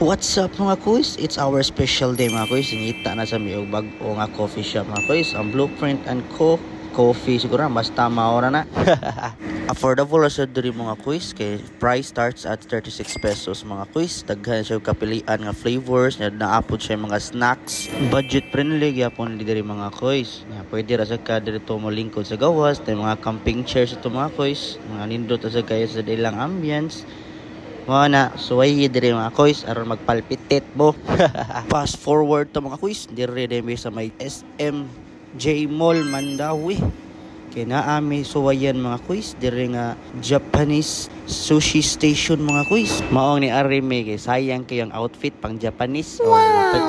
What's up mga kuys? It's our special day mga kuys. Ingita na sa miyog bag-o nga coffee shop mga kuys. Ang Blueprint and Co. Coffee siguro basta maora na. Affordable sa diri mga kuys. Kay price starts at 36 pesos mga kuys. Daghan siya kapilian nga flavors. Naapod siya mga snacks. Budget friendly gyapon diri mga kuys. Pwede ra sa ka dito mo lingkod sa gawas. Tay mga camping chairs ito mga kuys. Mga nindot sa kayo sa ilang ambience. Mana, suway dire mga kuys aron magpalpitit bo. Fast forward to mga kuys, dire demi sa may SMJ Mall Mandawi. Kay naami suwayan mga kuys, dire nga Japanese sushi station mga kuys. Maong ni Arime kay sayang kay ang outfit pang Japanese. Wow.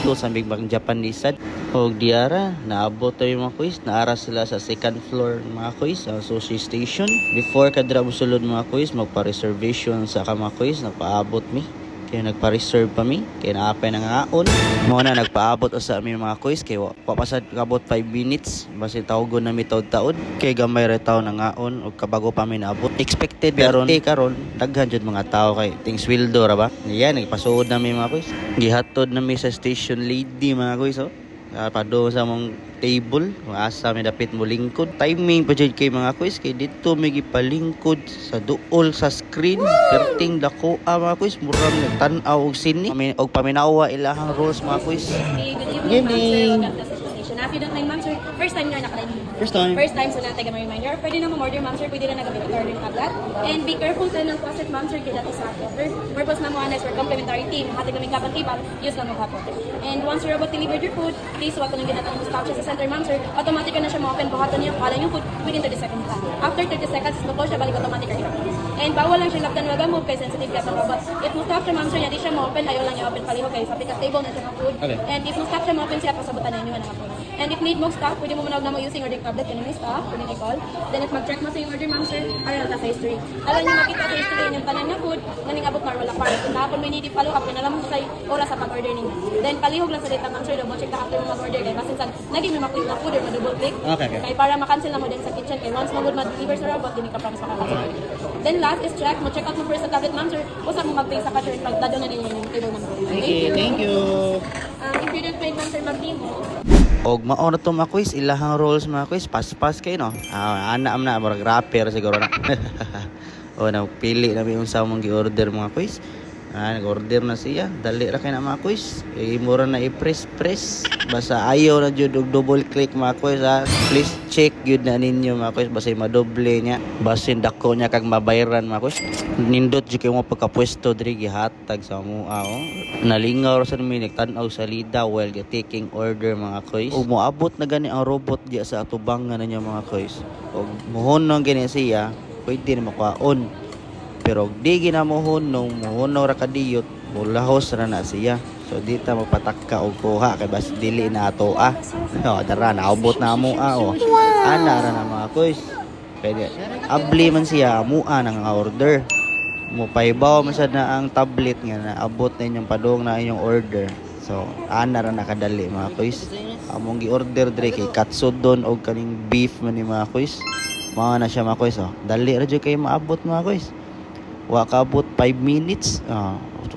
O sa bigbang Japanese sad. Og diara naabot tayo mga kuys, naara sila sa second floor mga kuys, sa sushi station. Before kadra mosulod mga kuys, magpa-reservation sa mga kuys, nagpaabot mi. Kaya nagpa-reserve pa mi, kaya naapay na ngaon. Muna nagpaabot sa amin mga kuys, kaya papasad kabot 5 minutes, basi tawgon na mi taod-taod. Kaya gamay re taw na ngaon, o kabago pa mi naabot. Expected karon daghan jud mga tao kay ting sweldo ra ba. Yan, nagpasuod na mi mga kuys. Gihatod na mi sa station lady mga kuys oh. Pado sa mong table, asa mi dapit mo lingkod. Timing pa jud kay mga kuys, kay dito mi gipalingkod sa duol sa screen. Perting dako mga kuys, murang tan-aw og sini. Og paminawa ilahang rules mga kuys. Good evening, if you don't mind, ma'am, sir, first time nga nakalive. First time, so natin may reminder. Pwede na mag-order, ma'am, sir. Pwede na nag-order ng tablet. And be careful sa ng faucet, ma'am, sir, kaya dati sa water. Purpose na mo is for complementary team. Hati kami kapag tibal, use na mo hapon. And once you're about to deliver your food, please huwag ko nang ginatang stop siya sa center, ma'am, sir. Automatic na siya ma-open, buhatan niya, pala yung food within 30 seconds lang. After 30 seconds, mag-close siya, balik automatic rin. And bawal lang siya laktan wag mo kay sensitive ka sa robot. If mo stop siya, ma'am, sir, hindi siya ma-open, ayaw lang niya open palihog kay sa pikas table na siya ng food. Okay. And if mo stop siya ma-open siya, pasabutan na niyo na food. And if need mo stop, pwede mo manawag na mo using ordering tablet, kanina may stop, pwede na i-call. Then if mag-check mo sa yung order, ma'am, sir, aral na sa history. Alam niyo makita sa history yung tanan na food, naning abot na wala part. Kung nakapon may need i-follow up, kung alam mo sa oras sa pag-order ninyo. Then palihog lang sa data, ma'am, sir, double check na after mo mag-order. Kaya masin saan, naging may ma-click na food or ma-double click. Okay. Kaya para ma-cancel na mo din sa kitchen. Kaya once mo would ma-deliver sa robot, din ka promise maka-cancel. Then last is check, mo check out mo first sa tablet, ma'am, sir, usa mo mag-pay sa cashier, pagdado na ninyo yung table number. Thank you. If you don't pay, ma'am, sir, mag-team. Og mao na to mga kuys, ilahang rolls mga kuys, pas-pas kayo no. Ana na murag rapper siguro na. O napili na mi unsa mong gi-order mga kuys. Nag-order na siya, dali ra kay na mga kuys. Mura na i-press basta ayaw na jud og double click mga kuys ha. Please check gyud na ninyo mga kuys, basta madoble nya, basin dako nya kag mabayaran mga kuys. Nindot jud kay mo pagkapwesto diri gihatag sa mua oh. Nalingaw sa mi nagtan-aw sa lida while taking order mga kuys. Og moabot na gani ang robot diya sa atubangan na niya mga kuys. Og mohon gani siya, pwede na makwaon. Pero di ginamuhon nung muhuno ra kadiyot, mulahos ra na siya. So dita magpatakka og kuha kay bas dili na ato No, dara naabot na mo oh. Ana ra na mga kuys. Pwede abli man siya mua nang order. Mo paibaw man sad na ang tablet nga naabot na inyong padung na inyong order. So ana ra na kadali mga kuys. Among gi-order dire kay katsudon og kaning beef man ni mga kuys. Mao na siya mga kuys oh. Dali ra jud kay maabot mga kuys. Wa kabot 5 minutes.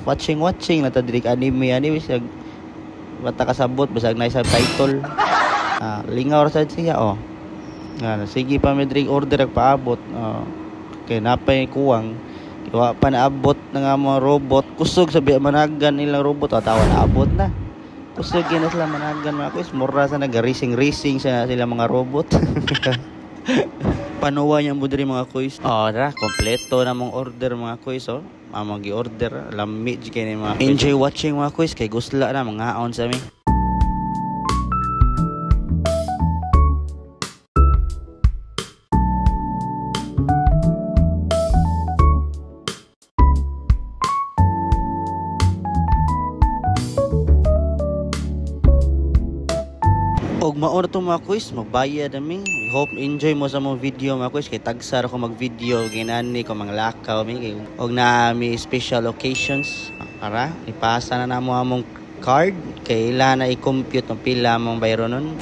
Watching na ta diri anime siya. Bata kasabot basag na sa title. Lingaw ra sad siya oh. Sige pa mi diri order ag paabot. Kay napay kuwang. Wa pa naabot na nga mga robot. Kusog sabi managan ilang robot tawa naabot na. Kusog na sila managan mga kuys. Mura sa nag-racing sa sila mga robot. Panuwa niya mo diri mga kuys. Dara, kompleto na mong order mga kuys oh. Among gi-order, lami kay ni mga kuys. Enjoy watching mga kuys kay gusla na mga aon sa mi. Og mao na to mga kuys, magbayad nami. Hope enjoy mo sa mong video mga kuys kay tagsar ko mag-video ginani ko mga lakaw mi og na mi special occasions para ipasa na namo among card kay ila na i-compute ang pila mong bayro nun.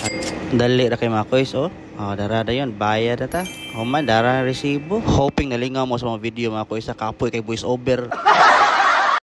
Dali ra kay mga kuys oh. Dara dayon bayad ta. Human dara resibo. Hoping nalingaw mo sa mga video mga kuys sa kapoy kay voice over.